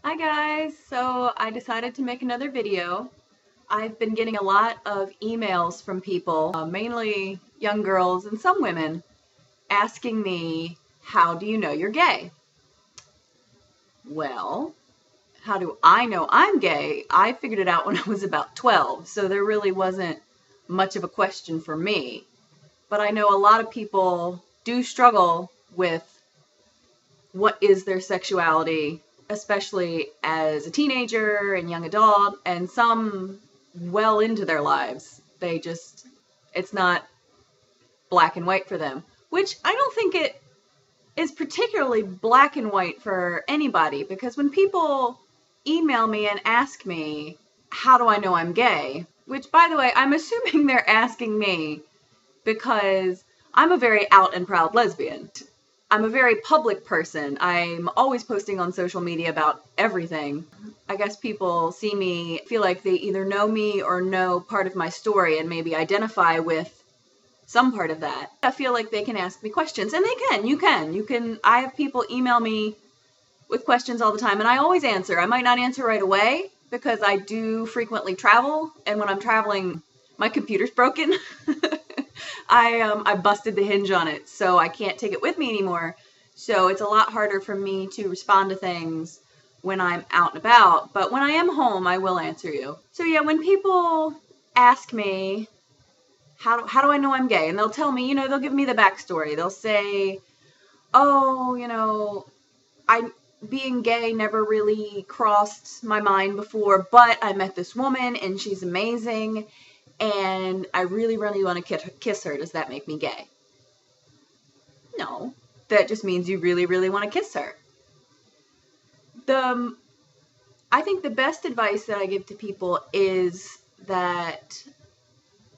Hi guys! So I decided to make another video. I've been getting a lot of emails from people, mainly young girls and some women, asking me, how do you know you're gay? Well, how do I know I'm gay? I figured it out when I was about 12, so there really wasn't much of a question for me. But I know a lot of people do struggle with what is their sexuality, especially as a teenager and young adult, and some well into their lives. It's not black and white for them, which I don't think it is particularly black and white for anybody, because when people email me and ask me, how do I know I'm gay? Which, by the way, I'm assuming they're asking me because I'm a very out and proud lesbian. I'm a very public person. I'm always posting on social media about everything. I guess people see me, feel like they either know me or know part of my story and maybe identify with some part of that. I feel like they can ask me questions, and they can. You can. I have people email me with questions all the time, and I always answer. I might not answer right away because I do frequently travel, and when I'm traveling, my computer's broken. I busted the hinge on it, so I can't take it with me anymore. So it's a lot harder for me to respond to things when I'm out and about. But when I am home, I will answer you. So yeah, when people ask me, how do I know I'm gay? And they'll tell me, they'll give me the backstory. They'll say, oh, being gay never really crossed my mind before, but I met this woman and she's amazing. And I really, really want to kiss her. Does that make me gay? No. That just means you really, really want to kiss her. I think the best advice that I give to people is that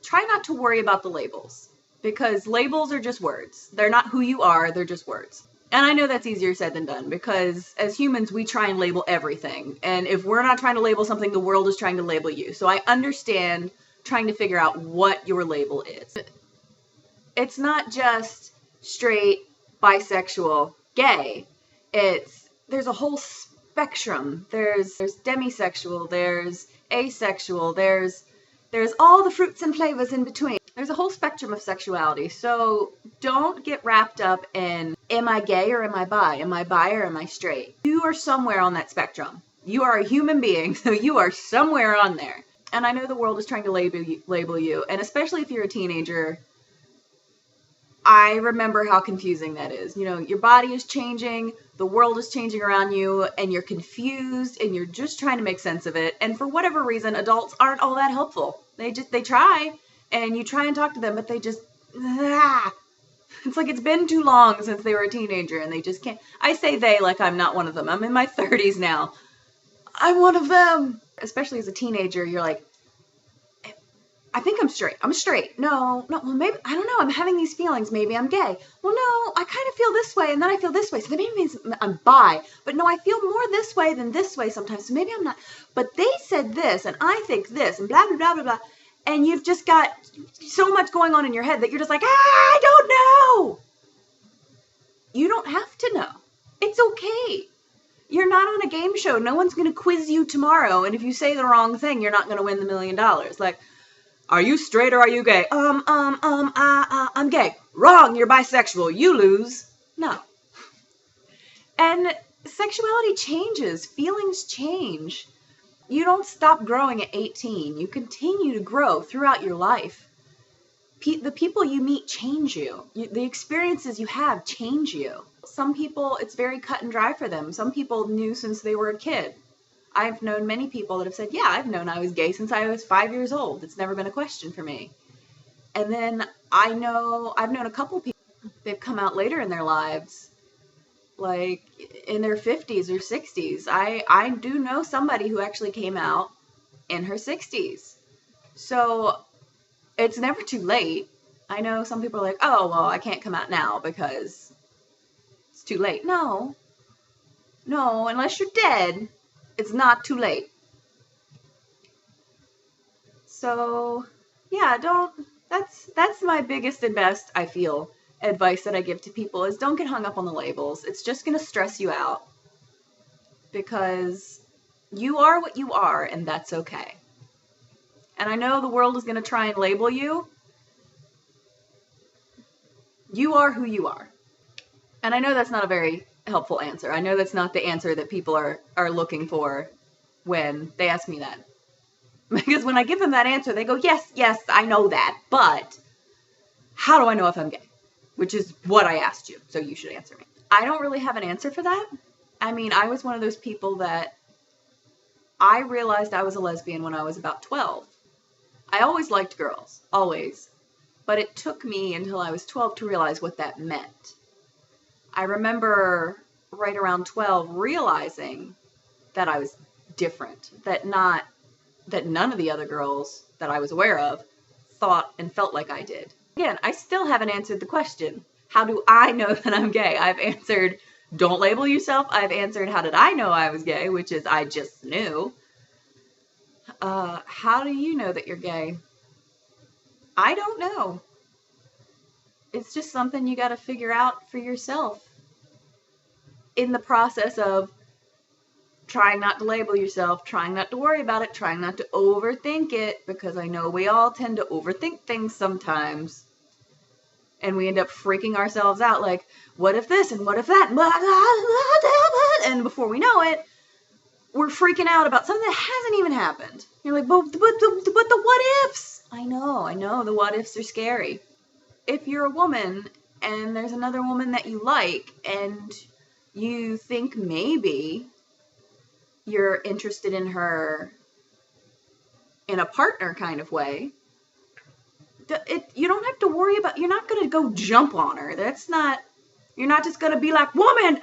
try not to worry about the labels, because labels are just words. They're not who you are, they're just words. And I know that's easier said than done, because as humans, we try and label everything. And if we're not trying to label something, the world is trying to label you. So I understand trying to figure out what your label is. It's not just straight, bisexual, gay. There's a whole spectrum. There's demisexual, there's asexual, there's all the fruits and flavors in between. There's a whole spectrum of sexuality. So don't get wrapped up in, am I gay or am I bi? Am I bi or am I straight? You are somewhere on that spectrum. You are a human being, so you are somewhere on there. And I know the world is trying to label you, and especially if you're a teenager, I remember how confusing that is. Your body is changing, the world is changing around you, and you're confused, and you're just trying to make sense of it. And for whatever reason, adults aren't all that helpful. They try, and you try and talk to them, but they just, it's like it's been too long since they were a teenager, and they just can't. I say they like I'm not one of them. I'm in my 30s now. I'm one of them. Especially as a teenager, you're like, I think I'm straight. I'm straight. No, well, maybe, I don't know. I'm having these feelings. Maybe I'm gay. Well, no, I kind of feel this way, and then I feel this way. So that maybe means I'm bi. But no, I feel more this way than this way sometimes. So maybe I'm not. But they said this, and I think this, and blah, blah, blah, blah, blah. And you've just got so much going on in your head that you're just like, I don't know. You don't have to know. It's okay. You're not on a game show. No one's going to quiz you tomorrow. And if you say the wrong thing, you're not going to win the $1 million. Like, are you straight or are you gay? I'm gay. Wrong, you're bisexual. You lose. No. And sexuality changes. Feelings change. You don't stop growing at 18. You continue to grow throughout your life. The people you meet change you. The experiences you have change you. Some people, it's very cut and dry for them. Some people knew since they were a kid. I've known many people that have said, yeah, I've known I was gay since I was 5 years old. It's never been a question for me. And then I've known a couple people, they've come out later in their lives, like in their 50s or 60s. I do know somebody who actually came out in her 60s. So it's never too late. I know some people are like, oh, well, I can't come out now because it's too late. No, unless you're dead, it's not too late. So yeah, that's my biggest and best, I feel, advice that I give to people is don't get hung up on the labels. It's just going to stress you out. because you are what you are, and that's okay. And I know the world is going to try and label you. You are who you are. And I know that's not a very helpful answer. I know that's not the answer that people are looking for when they ask me that. Because when I give them that answer, they go, yes, I know that, but how do I know if I'm gay? Which is what I asked you, so you should answer me. I don't really have an answer for that. I mean, I was one of those people that I realized I was a lesbian when I was about 12. I always liked girls, always. But it took me until I was 12 to realize what that meant. I remember right around 12 realizing that I was different, that none of the other girls that I was aware of thought and felt like I did. Again, I still haven't answered the question. How do I know that I'm gay? I've answered, don't label yourself. I've answered, how did I know I was gay? Which is, I just knew. How do you know that you're gay? I don't know. It's just something you got to figure out for yourself in the process of trying not to label yourself, trying not to worry about it, trying not to overthink it, because I know we all tend to overthink things sometimes. And we end up freaking ourselves out like, what if this and what if that? And before we know it, we're freaking out about something that hasn't even happened. You're like, but the what ifs? I know, the what ifs are scary. If you're a woman and there's another woman that you like and you think maybe you're interested in her in a partner kind of way, you don't have to worry about, you're not going to go jump on her. You're not just going to be like, woman,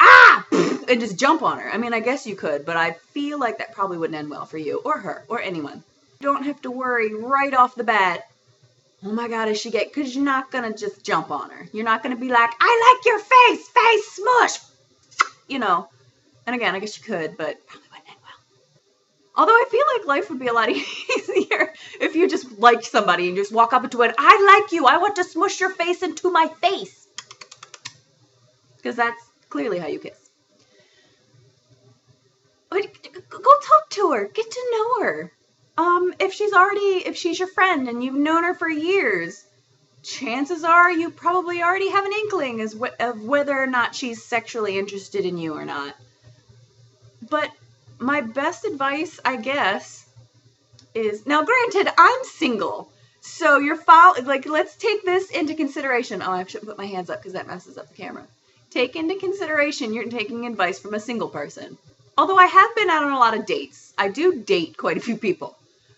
and just jump on her. I mean, I guess you could, but I feel like that probably wouldn't end well for you or her or anyone. You don't have to worry right off the bat, oh my God, is she gay? Because you're not going to just jump on her. You're not going to be like, I like your face smush, you know. And again, I guess you could, but probably wouldn't end well. Although I feel like life would be a lot easier if you just liked somebody and just walk up to it, I like you, I want to smush your face into my face. Because that's clearly how you kiss. But go talk to her, get to know her. If she's your friend and you've known her for years, chances are you probably already have an inkling of whether or not she's sexually interested in you or not. But my best advice, I guess, is, now granted, I'm single, so let's take this into consideration. Oh, I shouldn't put my hands up because that messes up the camera. Take into consideration you're taking advice from a single person. Although I have been out on a lot of dates. I do date quite a few people.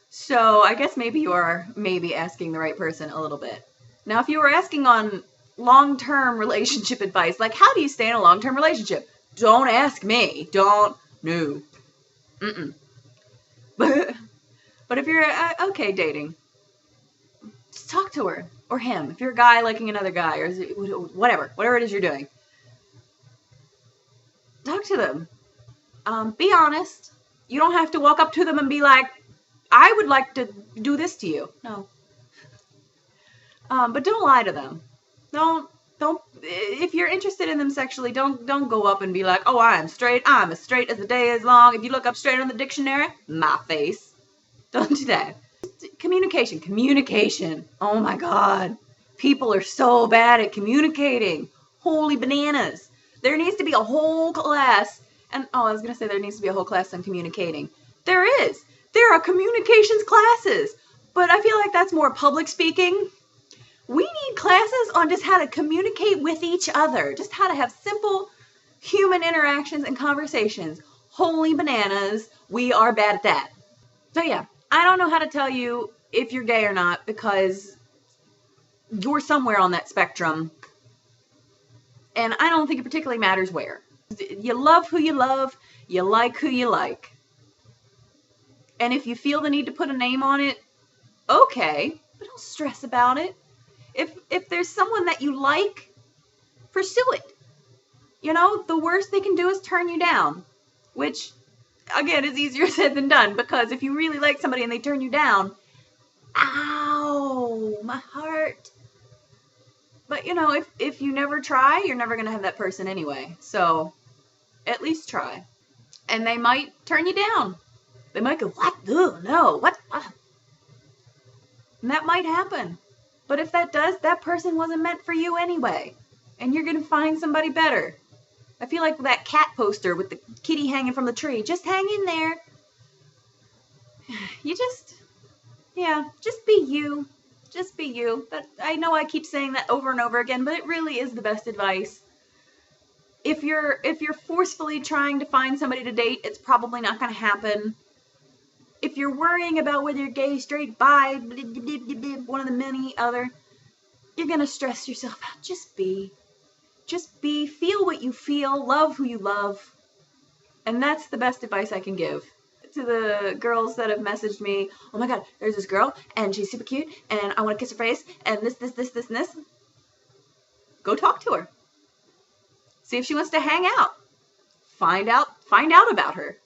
So I guess maybe you are asking the right person a little bit. Now, if you were asking on long-term relationship advice, like how do you stay in a long-term relationship? Don't ask me. No. But if you're okay dating, just talk to her or him. If you're a guy liking another guy or whatever it is you're doing, talk to them. Be honest. You don't have to walk up to them and be like, I would like to do this to you. No. But don't lie to them. Don't, if you're interested in them sexually, don't go up and be like, oh, I'm as straight as the day is long. If you look up straight on the dictionary, my face. Don't do that. Communication. Oh my God. People are so bad at communicating. Holy bananas. There needs to be a whole class. And, I was going to say there needs to be a whole class on communicating. There is. There are communications classes. But I feel like that's more public speaking. We need classes on just how to communicate with each other. Just how to have simple human interactions and conversations. Holy bananas. We are bad at that. So yeah, I don't know how to tell you if you're gay or not because you're somewhere on that spectrum. And I don't think it particularly matters where. You love who you love. You like who you like. And if you feel the need to put a name on it, okay. But don't stress about it. If there's someone that you like, pursue it. You know, the worst they can do is turn you down. Which, again, is easier said than done. Because if you really like somebody and they turn you down, ow, my heart. But, you know, if you never try, you're never going to have that person anyway. So, at least try. And they might turn you down. They might go, what? Ugh, no, what? And that might happen. But if that does, that person wasn't meant for you anyway. And you're going to find somebody better. I feel like that cat poster with the kitty hanging from the tree. Just hang in there. You just be you. Just be you. I know I keep saying that over and over again, but it really is the best advice. If you're forcefully trying to find somebody to date, it's probably not going to happen. If you're worrying about whether you're gay, straight, bi, one of the many other, you're going to stress yourself out. Just be. Just be. Feel what you feel. Love who you love. And that's the best advice I can give. To the girls that have messaged me, oh my god, there's this girl, and she's super cute, and I want to kiss her face, and this, and this. Go talk to her. See if she wants to hang out. Find out about her.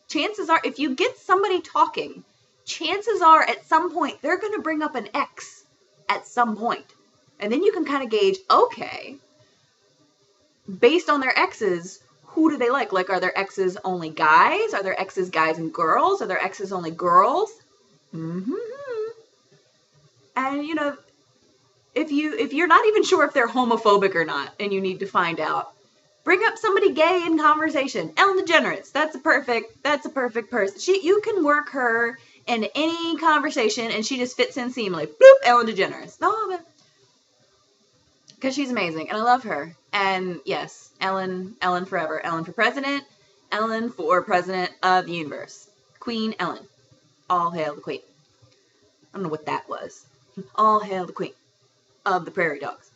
Chances are, if you get somebody talking, chances are at some point they're going to bring up an ex at some point. And then you can kind of gauge, okay, based on their exes, who do they like? Like, are their exes only guys? Are their exes guys and girls? Are their exes only girls? And, you know, if you're not even sure if they're homophobic or not, and you need to find out, bring up somebody gay in conversation. Ellen DeGeneres, that's a perfect person. You can work her in any conversation, and she just fits in seamlessly. Bloop, Ellen DeGeneres. No, because she's amazing, and I love her. And yes, Ellen forever. Ellen for president. Ellen for president of the universe. Queen Ellen. All hail the queen. I don't know what that was. All hail the queen of the prairie dogs.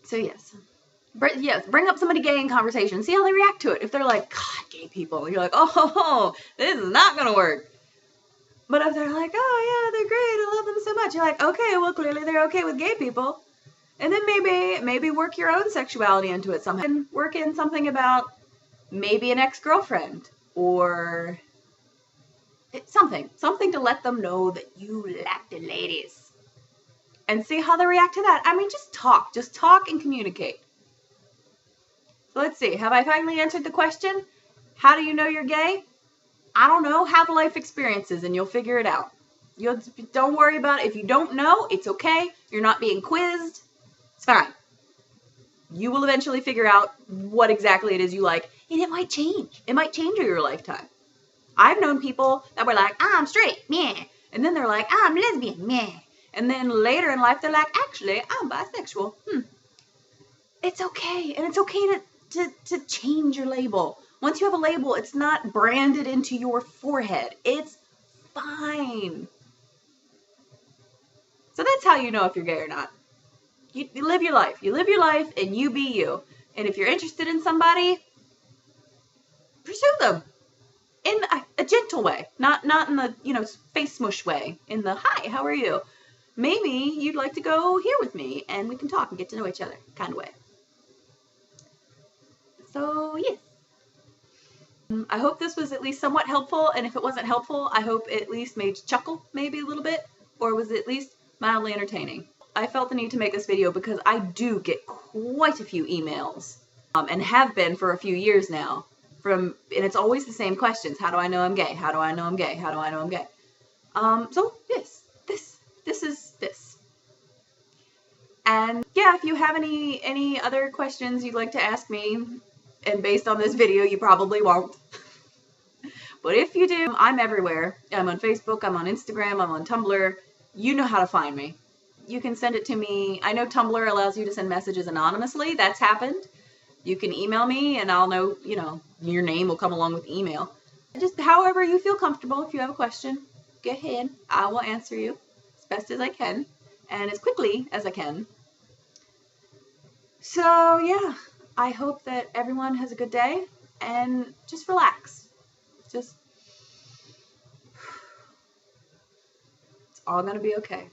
So yes. Bring up somebody gay in conversation. See how they react to it. If they're like, God, gay people. You're like, oh, this is not going to work. But if they're like, oh yeah, they're great, I love them so much. You're like, okay, well clearly they're okay with gay people. And then maybe work your own sexuality into it somehow. And work in something about maybe an ex-girlfriend. Or something to let them know that you like the ladies. And see how they react to that. I mean, just talk and communicate. So let's see, have I finally answered the question? How do you know you're gay? I don't know, have life experiences and you'll figure it out. Don't worry about it. If you don't know, it's okay. You're not being quizzed. It's fine. You will eventually figure out what exactly it is you like, and it might change. It might change over your lifetime. I've known people that were like, I'm straight, meh. And then they're like, I'm lesbian, meh. And then later in life, they're like, actually, I'm bisexual. It's okay. And it's okay to change your label. Once you have a label, it's not branded into your forehead. It's fine. So that's how you know if you're gay or not. You live your life. You live your life and you be you. And if you're interested in somebody, pursue them. In a gentle way. Not in the, face smush way. In the, hi, how are you? Maybe you'd like to go here with me and we can talk and get to know each other kind of way. So, yes. I hope this was at least somewhat helpful, and if it wasn't helpful, I hope it at least made you chuckle maybe a little bit, or was at least mildly entertaining. I felt the need to make this video because I do get quite a few emails, and have been for a few years now, and it's always the same questions. How do I know I'm gay? How do I know I'm gay? How do I know I'm gay? So this is this. And yeah, if you have any other questions you'd like to ask me, and based on this video, you probably won't. But if you do, I'm everywhere. I'm on Facebook, I'm on Instagram, I'm on Tumblr. You know how to find me. You can send it to me. I know Tumblr allows you to send messages anonymously. That's happened. You can email me and I'll know, your name will come along with email. Just however you feel comfortable. If you have a question, go ahead. I will answer you as best as I can and as quickly as I can. So yeah. I hope that everyone has a good day and just relax. It's all going to be okay.